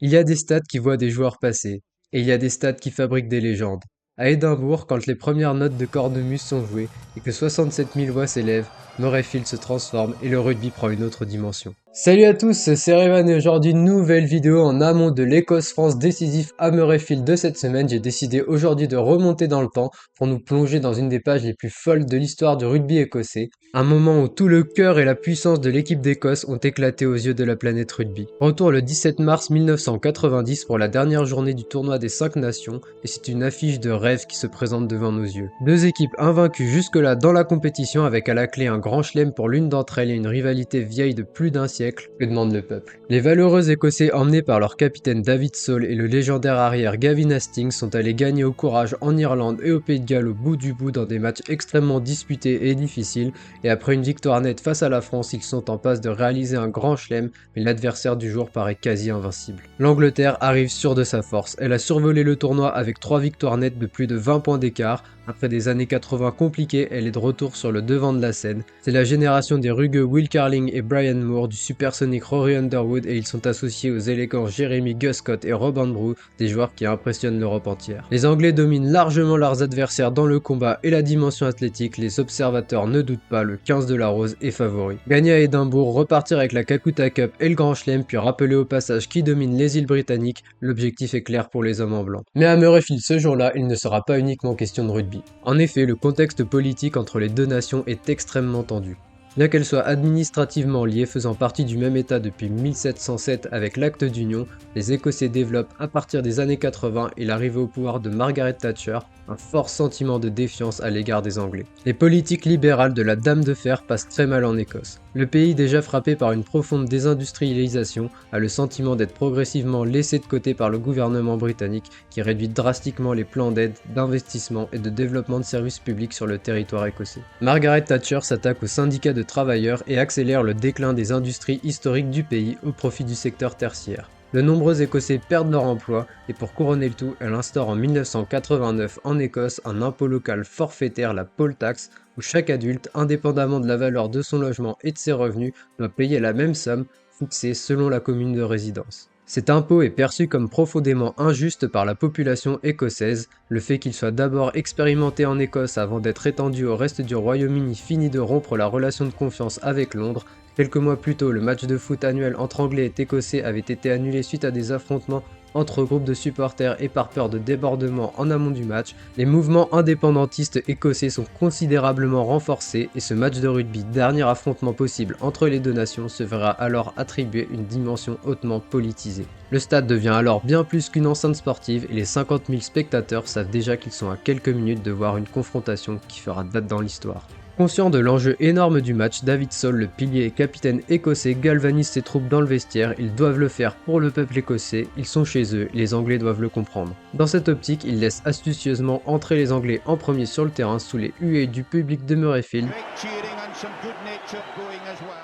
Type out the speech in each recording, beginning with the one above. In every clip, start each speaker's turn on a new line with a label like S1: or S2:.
S1: Il y a des stades qui voient des joueurs passer, et il y a des stades qui fabriquent des légendes. À Édimbourg, quand les premières notes de cornemuse sont jouées et que 67 000 voix s'élèvent, Murrayfield se transforme et le rugby prend une autre dimension. Salut à tous, c'est Revan et aujourd'hui nouvelle vidéo en amont de l'Écosse-France décisif à Murrayfield de cette semaine. J'ai décidé aujourd'hui de remonter dans le temps pour nous plonger dans une des pages les plus folles de l'histoire du rugby écossais. Un moment où tout le cœur et la puissance de l'équipe d'Écosse ont éclaté aux yeux de la planète rugby. Retour le 17 mars 1990 pour la dernière journée du tournoi des 5 nations et c'est une affiche de rêve qui se présente devant nos yeux. Deux équipes invaincues jusque-là dans la compétition avec à la clé un grand chelem pour l'une d'entre elles et une rivalité vieille de plus d'un siècle, que demande le peuple. Les valeureux Écossais emmenés par leur capitaine David Saul et le légendaire arrière Gavin Hastings sont allés gagner au courage en Irlande et au Pays de Galles au bout du bout dans des matchs extrêmement disputés et difficiles et après une victoire nette face à la France, ils sont en passe de réaliser un grand chelem, mais l'adversaire du jour paraît quasi invincible. L'Angleterre arrive sûre de sa force, elle a survolé le tournoi avec 3 victoires nettes de plus de 20 points d'écart. Après des années 80 compliquées, elle est de retour sur le devant de la scène. C'est la génération des rugueux Will Carling et Brian Moore, du supersonique Rory Underwood et ils sont associés aux élégants Jeremy Guscott et Rob Andrew, des joueurs qui impressionnent l'Europe entière. Les Anglais dominent largement leurs adversaires dans le combat et la dimension athlétique, les observateurs ne doutent pas, le 15 de la Rose est favori. Gagner à Édimbourg, repartir avec la Calcutta Cup et le Grand Chelem, puis rappeler au passage qui domine les îles britanniques, l'objectif est clair pour les hommes en blanc. Mais à Murrayfield ce jour-là, il ne sera pas uniquement question de rugby. En effet, le contexte politique entre les deux nations est extrêmement tendu. Bien qu'elles soient administrativement liées, faisant partie du même État depuis 1707 avec l'acte d'union, les Écossais développent à partir des années 80 et l'arrivée au pouvoir de Margaret Thatcher un fort sentiment de défiance à l'égard des Anglais. Les politiques libérales de la Dame de Fer passent très mal en Écosse. Le pays, déjà frappé par une profonde désindustrialisation, a le sentiment d'être progressivement laissé de côté par le gouvernement britannique qui réduit drastiquement les plans d'aide, d'investissement et de développement de services publics sur le territoire écossais. Margaret Thatcher s'attaque aux syndicats de travailleurs et accélère le déclin des industries historiques du pays au profit du secteur tertiaire. De nombreux Écossais perdent leur emploi et pour couronner le tout, elle instaure en 1989 en Écosse un impôt local forfaitaire, la poll tax, où chaque adulte, indépendamment de la valeur de son logement et de ses revenus, doit payer la même somme, fixée selon la commune de résidence. Cet impôt est perçu comme profondément injuste par la population écossaise, le fait qu'il soit d'abord expérimenté en Écosse avant d'être étendu au reste du Royaume-Uni finit de rompre la relation de confiance avec Londres. Quelques mois plus tôt, le match de foot annuel entre Anglais et Écossais avait été annulé suite à des affrontements entre groupes de supporters et par peur de débordements en amont du match. Les mouvements indépendantistes écossais sont considérablement renforcés et ce match de rugby, dernier affrontement possible entre les deux nations, se verra alors attribuer une dimension hautement politisée. Le stade devient alors bien plus qu'une enceinte sportive et les 50 000 spectateurs savent déjà qu'ils sont à quelques minutes de voir une confrontation qui fera date dans l'histoire. Conscient de l'enjeu énorme du match, David Saul, le pilier et capitaine écossais, galvanise ses troupes dans le vestiaire. Ils doivent le faire pour le peuple écossais, ils sont chez eux, les Anglais doivent le comprendre. Dans cette optique, il laisse astucieusement entrer les Anglais en premier sur le terrain sous les huées du public de Murrayfield.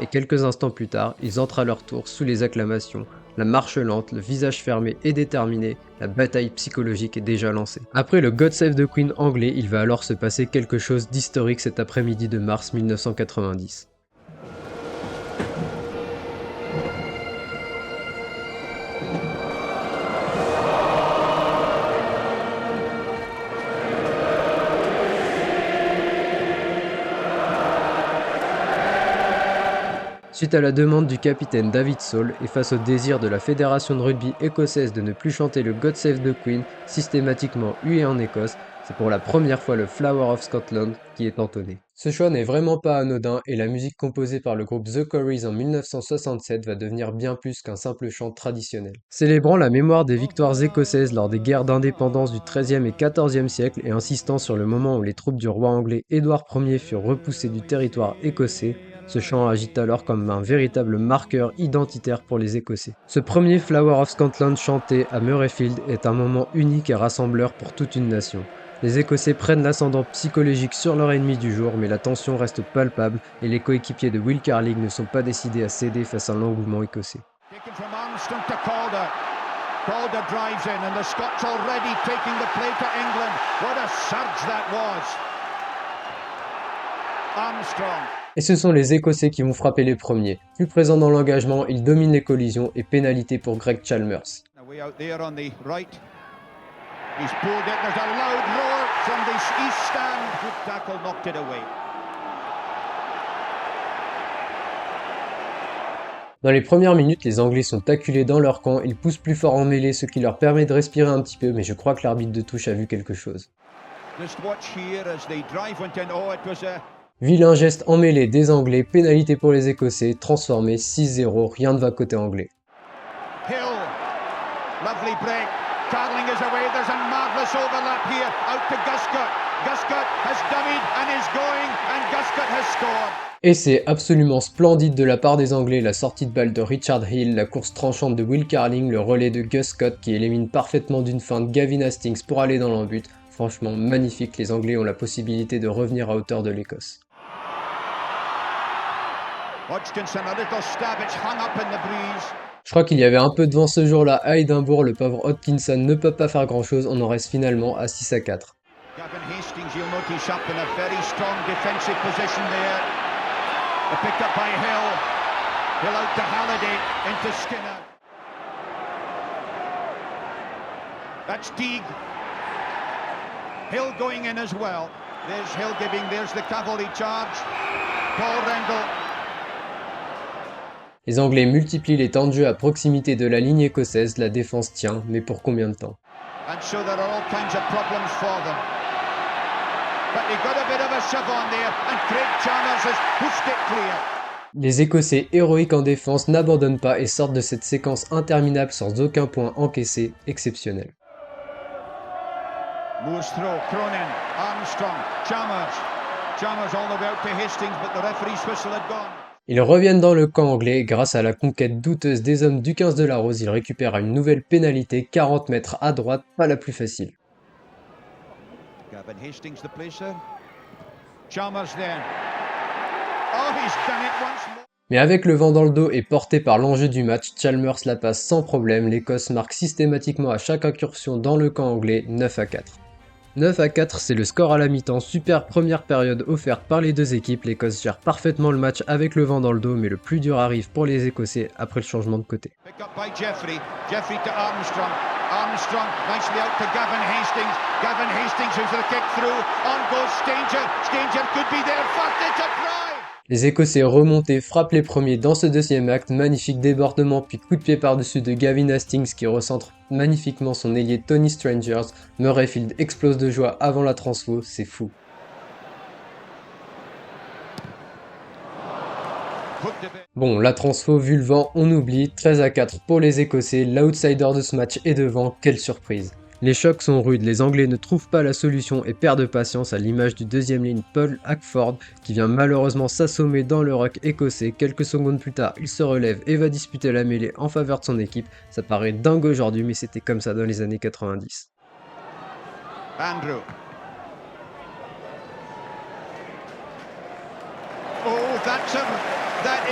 S1: Et quelques instants plus tard, ils entrent à leur tour sous les acclamations. La marche lente, le visage fermé et déterminé, la bataille psychologique est déjà lancée. Après le God Save the Queen anglais, il va alors se passer quelque chose d'historique cet après-midi de mars 1990. Suite à la demande du capitaine David Saul et face au désir de la fédération de rugby écossaise de ne plus chanter le God Save the Queen systématiquement hué en Écosse, c'est pour la première fois le Flower of Scotland qui est entonné. Ce choix n'est vraiment pas anodin et la musique composée par le groupe The Corries en 1967 va devenir bien plus qu'un simple chant traditionnel. Célébrant la mémoire des victoires écossaises lors des guerres d'indépendance du XIIIe et XIVe siècle et insistant sur le moment où les troupes du roi anglais Édouard Ier furent repoussées du territoire écossais, ce chant agite alors comme un véritable marqueur identitaire pour les Écossais. Ce premier Flower of Scotland chanté à Murrayfield est un moment unique et rassembleur pour toute une nation. Les Écossais prennent l'ascendant psychologique sur leur ennemi du jour, mais la tension reste palpable et les coéquipiers de Will Carling ne sont pas décidés à céder face à l'engouement écossais. Calder drives in and the Scots already taking the play to England. What a surge that was. Armstrong. Et ce sont les Écossais qui vont frapper les premiers. Plus présents dans l'engagement, ils dominent les collisions et pénalité pour Greg Chalmers.
S2: Away out there on the right. He's pulled it. There's a loud roar from the east stand. Good tackle, knocked it away.
S1: Dans les premières minutes, les Anglais sont acculés dans leur camp, ils poussent plus fort en mêlée, ce qui leur permet de respirer un petit peu, mais je crois que l'arbitre de touche a vu quelque chose. Vilain geste en mêlée des Anglais, pénalité pour les Écossais, transformé 6-0, rien ne va côté anglais.
S2: Hill, lovely break. Carling is away. There's a marvellous overlap here. Out to Guscott. Guscott has dummied and is going, and Guscott has scored.
S1: Et c'est absolument splendide de la part des Anglais, la sortie de balle de Richard Hill, la course tranchante de Will Carling, le relais de Gus Scott qui élimine parfaitement d'une feinte Gavin Hastings pour aller dans l'embut. Franchement magnifique, les Anglais ont la possibilité de revenir à hauteur de l'Écosse.
S2: Hodgkinson, a little stab, it's hung up in the breeze.
S1: Je crois qu'il y avait un peu de vent ce jour-là à Édimbourg, le pauvre Hodgkinson ne peut pas faire grand-chose, on en reste finalement à 6-4.
S2: Gavin Hastings, you'll notice up in a very strong defensive position there. The pick up by Hill. Hill out to Halliday, into Skinner. That's Teague. Hill going in as well. There's Hill giving, there's the cavalry charge. Paul Rendell.
S1: Les Anglais multiplient les temps de jeu à proximité de la ligne écossaise, la défense tient, mais pour combien de temps?
S2: And so there are all kinds of problems for them. But they got a bit of a shove on there, and Craig Chalmers has pushed it clear.
S1: Les Écossais héroïques en défense n'abandonnent pas et sortent de cette séquence interminable sans aucun point encaissé, exceptionnel.
S2: Moore's throw, Cronin, Armstrong, Chalmers. Chalmers all the way out to Hastings, but the referee's whistle had gone.
S1: Ils reviennent dans le camp anglais et grâce à la conquête douteuse des hommes du 15 de la Rose, ils récupèrent une nouvelle pénalité, 40 mètres à droite, pas la plus facile.
S2: Gavin Hastings the placer. Chalmers then. Oh, he's done it once more.
S1: Mais avec le vent dans le dos et porté par l'enjeu du match, Chalmers la passe sans problème, l'Écosse marque systématiquement à chaque incursion dans le camp anglais 9-4. 9-4, c'est le score à la mi-temps, super première période offerte par les deux équipes, l'Écosse gère parfaitement le match avec le vent dans le dos, mais le plus dur arrive pour les Écossais après le changement de côté.
S2: Pick up by Jeffrey. Jeffrey to Armstrong. Armstrong nicely out to Gavin Hastings. Gavin Hastings who's the kick through. On goes Stanger. Stanger could be there. Fuck, it's a try!
S1: Les Écossais remontés frappent les premiers dans ce deuxième acte, magnifique débordement puis coup de pied par-dessus de Gavin Hastings qui recentre magnifiquement son ailier Tony Strangers. Murrayfield explose de joie avant la transfo, c'est fou. Bon, la transfo vu le vent, on oublie, 13-4 pour les Écossais, l'outsider de ce match est devant, quelle surprise. Les chocs sont rudes, les Anglais ne trouvent pas la solution et perdent patience à l'image du deuxième ligne Paul Hackford qui vient malheureusement s'assommer dans le ruck écossais. Quelques secondes plus tard, il se relève et va disputer la mêlée en faveur de son équipe. Ça paraît dingue aujourd'hui, mais c'était comme ça dans les années 90.
S2: Andrew. Oh, that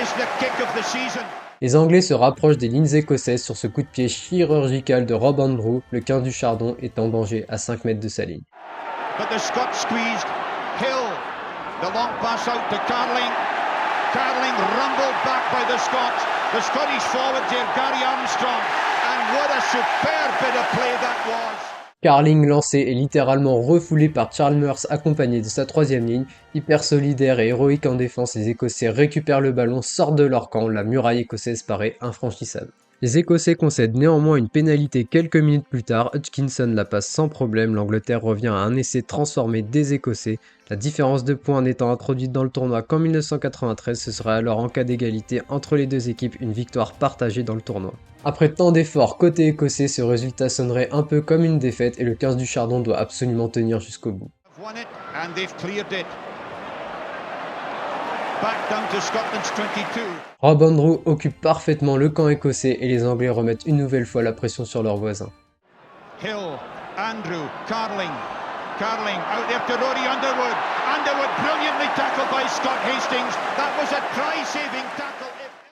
S2: is the kick of the season.
S1: Les Anglais se rapprochent des lignes écossaises sur ce coup de pied chirurgical de Rob Andrew, le 15 du Chardon est en danger à 5 mètres de sa ligne.
S2: But the Scots squeezed. Hill, the long pass out to Carling. Carling rumbled back by the Scots. The Scottish forward there, Gary Armstrong. And what a superb bit of play that was.
S1: Carling lancé est littéralement refoulé par Chalmers accompagné de sa troisième ligne. Hyper solidaire et héroïque en défense, les Écossais récupèrent le ballon, sortent de leur camp, la muraille écossaise paraît infranchissable. Les Écossais concèdent néanmoins une pénalité quelques minutes plus tard, Hodgkinson la passe sans problème, l'Angleterre revient à un essai transformé des Écossais. La différence de points n'étant introduite dans le tournoi qu'en 1993, ce serait alors en cas d'égalité entre les deux équipes une victoire partagée dans le tournoi. Après tant d'efforts côté écossais, ce résultat sonnerait un peu comme une défaite et le 15 du Chardon doit absolument tenir jusqu'au bout. Rob Andrew occupe parfaitement le camp écossais et les Anglais remettent une nouvelle fois la pression sur leurs voisins.
S2: Hill, Andrew, Carling out there to Rory Underwood. Underwood brilliantly tackled by Scott Hastings. That was a try-saving tackle.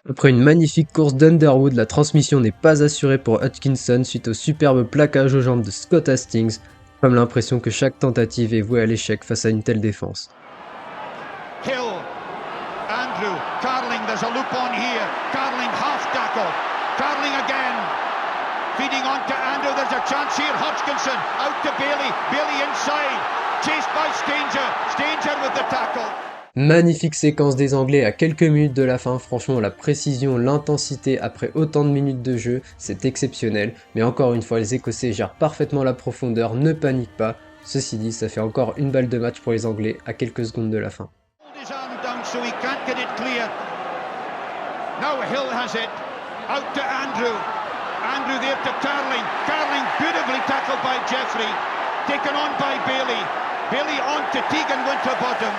S1: Après une magnifique course d'Underwood, la transmission n'est pas assurée pour Hodgkinson suite au superbe plaquage aux jambes de Scott Hastings. Comme l'impression que chaque tentative est vouée à l'échec face à une telle défense.
S2: Hill, Andrew, Carling, there's a loop on here. Carling half tackle. Carling again. Feeding on on to Andrew, there's a chance here, Hodgkinson, out to Bailey, Bailey inside, chased by Stanger, Stanger with the tackle.
S1: Magnifique séquence des Anglais à quelques minutes de la fin, franchement la précision, l'intensité après autant de minutes de jeu, c'est exceptionnel, mais encore une fois les Écossais gèrent parfaitement la profondeur, ne paniquent pas, ceci dit ça fait encore une balle de match pour les Anglais à quelques secondes de la fin.
S2: Now Hill has it, out to Andrew, Andrew there to Carling, Carling beautifully tackled by Jeffrey, taken on by Bailey, Bailey on to Tegan Winterbottom.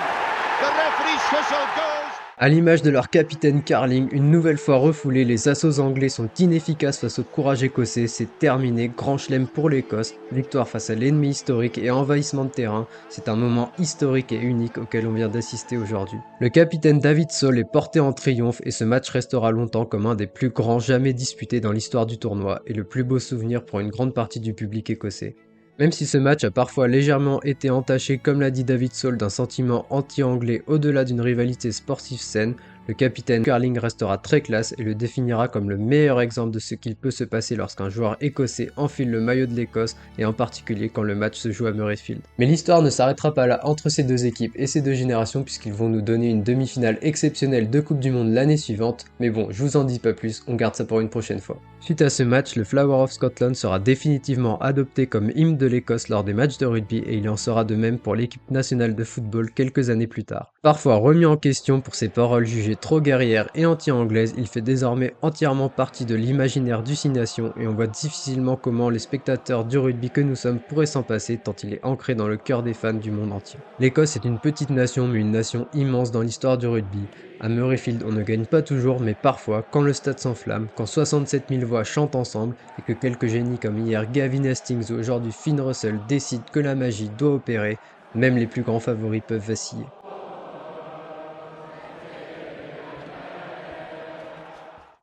S2: The referee's whistle goes.
S1: À l'image de leur capitaine Carling, une nouvelle fois refoulé, les assauts anglais sont inefficaces face au courage écossais, c'est terminé, grand chelem pour l'Écosse, victoire face à l'ennemi historique et envahissement de terrain, c'est un moment historique et unique auquel on vient d'assister aujourd'hui. Le capitaine David Saul est porté en triomphe et ce match restera longtemps comme un des plus grands jamais disputés dans l'histoire du tournoi et le plus beau souvenir pour une grande partie du public écossais. Même si ce match a parfois légèrement été entaché, comme l'a dit David Saul, d'un sentiment anti-anglais au-delà d'une rivalité sportive saine, le capitaine Carling restera très classe et le définira comme le meilleur exemple de ce qu'il peut se passer lorsqu'un joueur écossais enfile le maillot de l'Écosse et en particulier quand le match se joue à Murrayfield. Mais l'histoire ne s'arrêtera pas là entre ces deux équipes et ces deux générations puisqu'ils vont nous donner une demi-finale exceptionnelle de Coupe du Monde l'année suivante, mais bon, je vous en dis pas plus, on garde ça pour une prochaine fois. Suite à ce match, le Flower of Scotland sera définitivement adopté comme hymne de l'Écosse lors des matchs de rugby et il en sera de même pour l'équipe nationale de football quelques années plus tard. Parfois remis en question pour ses paroles jugées trop guerrières et anti-anglaises, il fait désormais entièrement partie de l'imaginaire du Six Nations et on voit difficilement comment les spectateurs du rugby que nous sommes pourraient s'en passer tant il est ancré dans le cœur des fans du monde entier. L'Écosse est une petite nation mais une nation immense dans l'histoire du rugby. À Murrayfield, on ne gagne pas toujours, mais parfois, quand le stade s'enflamme, quand 67 000 voix chantent ensemble, et que quelques génies comme hier Gavin Hastings ou aujourd'hui Finn Russell décident que la magie doit opérer, même les plus grands favoris peuvent vaciller.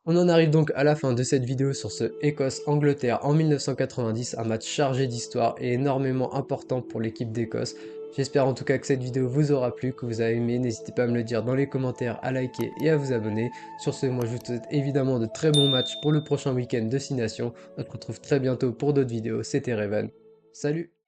S1: On en arrive donc à la fin de cette vidéo sur ce Écosse-Angleterre en 1990, un match chargé d'histoire et énormément important pour l'équipe d'Écosse. J'espère en tout cas que cette vidéo vous aura plu, que vous avez aimé, n'hésitez pas à me le dire dans les commentaires, à liker et à vous abonner. Sur ce, moi je vous souhaite évidemment de très bons matchs pour le prochain week-end de Six Nations. On se retrouve très bientôt pour d'autres vidéos, c'était Revan. Salut!